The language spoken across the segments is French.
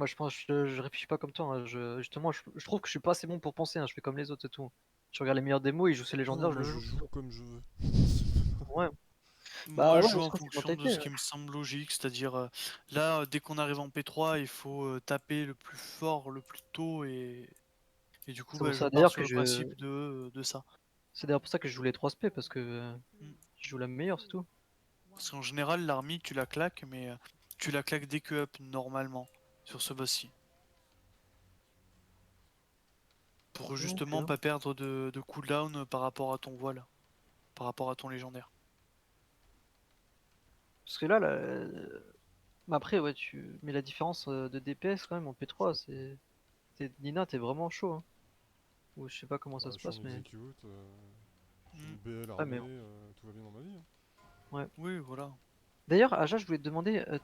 Moi, je pense, je réfléchis pas comme toi, hein. Justement, je trouve que je suis pas assez bon pour penser, hein. Je fais comme les autres et tout. Je regarde les meilleures démos, ils jouent ces Ah non, légendaires, je moi le je joue. joue comme je veux. Ouais. Bah, Moi, je ouais, joue je en crois que c'est une fonction de mentalité, ce qui me semble logique, c'est-à-dire là, dès qu'on arrive en P3, il faut taper le plus fort, le plus tôt, et du coup, C'est pour bah, je ça pars d'ailleurs sur que le principe de ça. c'est d'ailleurs pour ça que je joue les 3 SP parce que Mm. je joue la meilleure, c'est tout. Parce qu'en général, l'armée, tu la claques, mais tu la claques dès que up, normalement, sur ce boss-ci. Pour justement Ok. pas perdre de cooldown par rapport à ton voile, par rapport à ton légendaire. Parce que là, mais après, ouais, mais la différence de DPS quand même en P3, Nina, t'es vraiment chaud, hein. Ou je sais pas comment ça Bah, se je suis en passe, mais execute, j'ai Mm. une BL ouais, armée, mais tout va bien dans ma vie, hein. ouais. Oui, voilà. D'ailleurs, Aja, je voulais te demander, Ouais.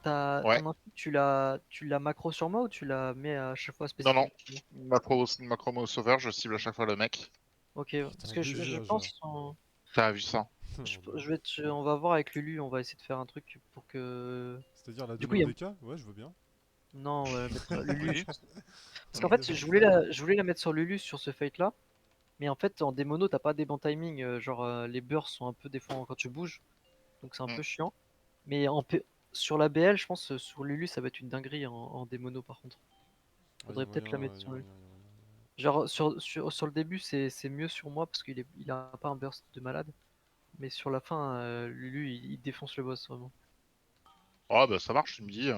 ton info, tu l'as macro sur moi ou tu la mets à chaque fois Non, non. spécifique? Macro sauveur, je cible à chaque fois le mec. Ok, parce Putain, que BG je Aja. pense, T'as vu ça? on va voir avec Lulu, on va essayer de faire un truc pour que, C'est-à-dire la du coup, démo DK? Ouais, je veux bien. non, on va la mettre Lulu, je Oui. pense. Parce qu'en Vas-y, fait, vas-y. je voulais la mettre sur Lulu sur ce fight là, mais en fait, en démono, t'as pas des bons timings, genre les bursts sont un peu des fois quand tu bouges, donc c'est un Hmm. peu chiant. Mais sur la BL, je pense sur Lulu, ça va être une dinguerie en démono par contre. Ah, y a Faudrait peut-être la moyen, mettre y a sur lui. moyen, y a moyen. Genre sur le début, c'est mieux sur moi parce il a pas un burst de malade. Mais sur la fin, Lulu, il défonce le boss vraiment. Oh, bah ça marche, tu me dis.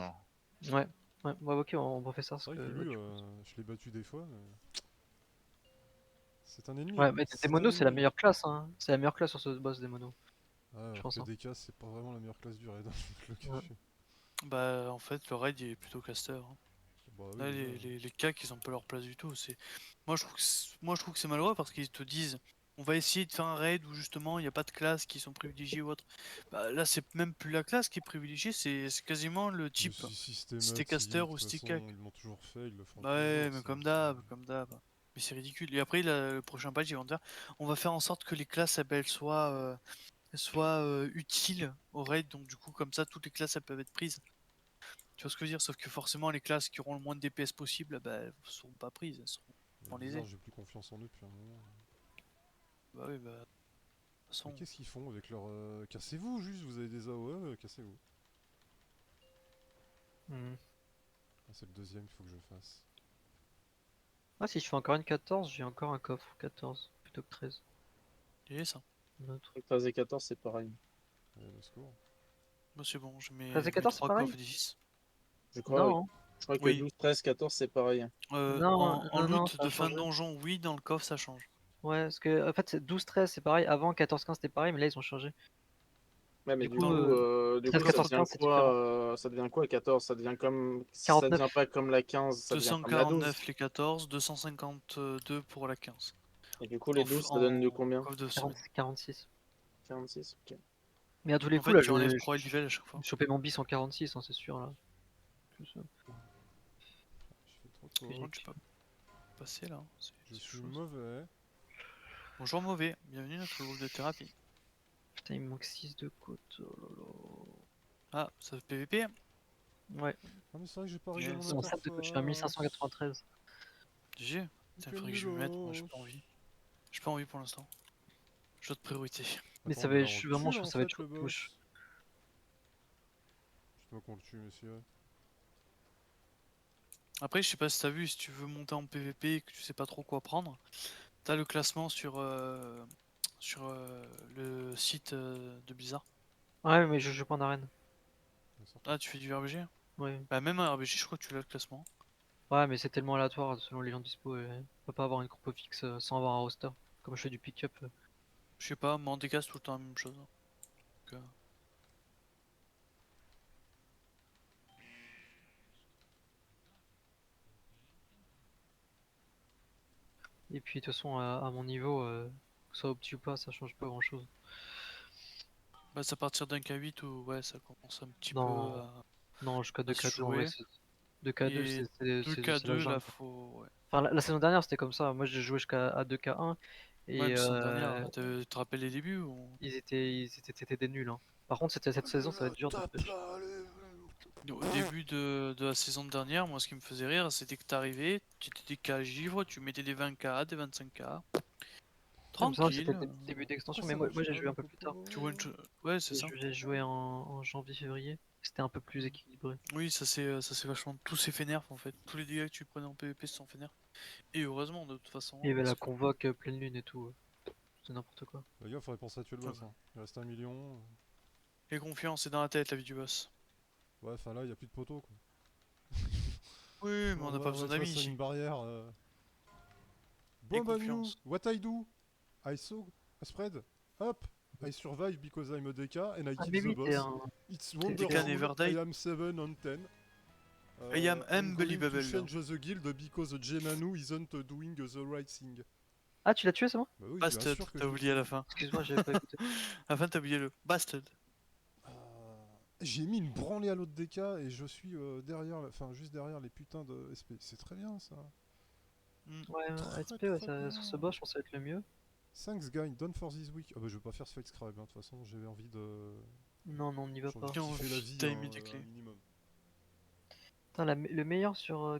Ouais, ouais, ok, on va faire ça parce C'est vrai que que ouais, Lulu, du coup, je l'ai battu des fois, mais... C'est un ennemi, ouais, hein. mais C'est un démono, c'est la ennemi, hein. meilleure classe, hein. C'est la meilleure classe sur ce boss démono, Ah, je alors pense, que hein. DK, c'est pas vraiment la meilleure classe du raid, je vais te le Ouais. cacher. Bah, en fait, le raid, il est plutôt caster, hein. Bah oui, Là, déjà. les CAC, ils ont pas leur place du tout. Moi, je trouve que c'est malheureux parce qu'ils te disent on va essayer de faire un raid où justement il n'y a pas de classes qui sont privilégiées ou autre. Bah, là, c'est même plus la classe qui est privilégiée, c'est quasiment le Mais type. c'est Si t'es caster systématique, de ou toute si t'es façon, CAC. ils l'ont toujours fait, ils le feront Bah ouais, toujours, mais ça. comme d'hab, comme d'hab. Mais c'est ridicule. Et après, le prochain patch, ils vont dire on va faire en sorte que les classes, elles soient utiles au raid. Donc, du coup, comme ça, toutes les classes, elles peuvent être prises. Tu vois ce que je veux dire? Sauf que forcément, les classes qui auront le moins de DPS possible, bah, elles seront pas prises, elles seront Mais dans les bizarre, ailes. j'ai plus confiance en eux depuis un moment. Bah oui, bah, de toute Mais façon. qu'est-ce qu'ils font avec leur... Cassez-vous, juste, vous avez des AOE, cassez-vous. Hmm. Ah, c'est le deuxième qu'il faut que je fasse. Ah, si je fais encore une 14, j'ai encore un coffre 14 plutôt que 13. Et ça. Un autre. 13 et 14, c'est pareil. Allez, au secours. Bah, c'est bon, 13 et je mets 14, c'est 3 pareil? coffres 10. Je crois, oui. Non, Je crois que Oui. 12, 13, 14, c'est pareil. non, En non, loot ça a de fin de changé. donjon, oui, dans le coffre, ça change. Ouais, parce que en fait, 12-13 c'est pareil. Avant 14-15 c'était pareil, mais là ils ont changé. Ouais, mais Du coup, du coup, 13-14-15 c'est différent. ça devient quoi 14? Ça devient comme, ça devient 49. pas comme la 15, ça devient comme la 12. 249 les 14, 252 pour la 15. Et du coup, les 12, ça donne de En combien? coffre de 40, semaine. 46. 46, ok. Mais à tous les En coups, fait, là, tu enlèves 3 level à chaque fois. j'ai chopé mon bis en 46, hein, c'est sûr, là. Je fais trop de Que Par j'ai fautes. contre, tu pris. peux passer là, Je c'est suis chaud ça. mauvais. Bonjour mauvais, bienvenue dans notre groupe de thérapie. Putain, il me manque 6 de côte. Ah, ça fait PVP? Ouais, Ah, mais c'est vrai que j'ai pas réglé mon Yes. c'est mon sac de côte, je suis à interface. 1593. GG. Putain, Quel faudrait que je m'y mette, moi j'ai nulos. pas envie. J'ai pas envie pour l'instant. J'ai d'autres priorités. Mais Attends, mais là je on le suis vraiment tue là sûr que en ça va être fait chaud le de push. boss. Dites-moi qu'on le tue, messieurs. Après, je sais pas si t'as vu, si tu veux monter en PVP et que tu sais pas trop quoi prendre, t'as le classement sur le site de Blizzard. Ouais, mais je joue pas en arène. Surtout. Ah, tu fais du RBG? Ouais. Bah, même en RBG, je crois que tu l'as le classement. Ouais, mais c'est tellement aléatoire selon les gens dispo. On peut pas avoir une compo fixe sans avoir un roster. Comme je fais du pick-up. Je sais pas, mais en dégâts, c'est tout le temps la même chose. Donc, Et puis de toute façon, à mon niveau, que ce soit opti ou pas, ça change pas grand-chose. bah, c'est à partir d'un K8 où ouais, ça commence un petit peu Non, non, jusqu'à à se 2K2 en vrai, jouer. 2K2 Et c'est la 2K2, là, jungle. faut. Ouais, Enfin, la saison dernière c'était comme ça. Moi j'ai joué jusqu'à 2K1 ouais et mais semaine dernière, tu te rappelles les débuts ou... c'était des nuls, hein. Par contre, cette saison, ça va être dur de push. Au début de la saison dernière, moi ce qui me faisait rire, c'était que t'arrivais, tu étais des cas givre, tu mettais des 20k, des 25k. Ouais, mais ça, Tranquille. c'était le début d'extension, mais moi j'ai joué un peu plus tard. Tu one shot- Ouais, c'est ça. J'ai joué en janvier-février. C'était un peu plus équilibré. Oui, ça c'est vachement. Tout s'est fait nerf en fait. Tous les dégâts que tu prenais en PvP se sont fait nerf. Et heureusement, de toute façon. Il y avait la parce que- convoque pleine lune et tout. C'est n'importe quoi. Les gars, faudrait penser à tuer le boss. Ah Hein. Il reste 1 million. Et confiance, c'est dans la tête la vie du boss. Ouais, enfin là, il y a plus de poteaux quoi. Oui, mais on n'a pas besoin d'amis C'est ici. une barrière. Et Bon, bah, nous, confiance. what I do? I saw a spread. Hop! I survive because I'm a DK and I Ah, kill mais the oui, t'es boss. un. It's DK wonderful. never die. I am 7 on 10. I am I'm going unbelievable. to change the guild because Jemanu isn't doing the right thing. Ah, tu l'as tué, c'est moi? Bah oui, bien Bastard, sûr que t'as je l'ai oublié à la tué. fin. Excuse-moi, j'avais pas écouté. À la fin, t'as oublié le Bastard. J'ai mis une branlée à l'autre DK et je suis derrière, enfin juste derrière les putains de SP. C'est très bien ça. Ouais, Très, SP, ouais, très sur ce bien. boss, je pense que ça va être le mieux. Thanks guy, done for this week. Ah bah je vais pas faire ce fight scribe, hein. De toute façon j'avais envie de... Non, non, on n'y va J'ai pas. envie de kiffer la vie, T'as hein, immediately. un minimum. Putain, le meilleur sur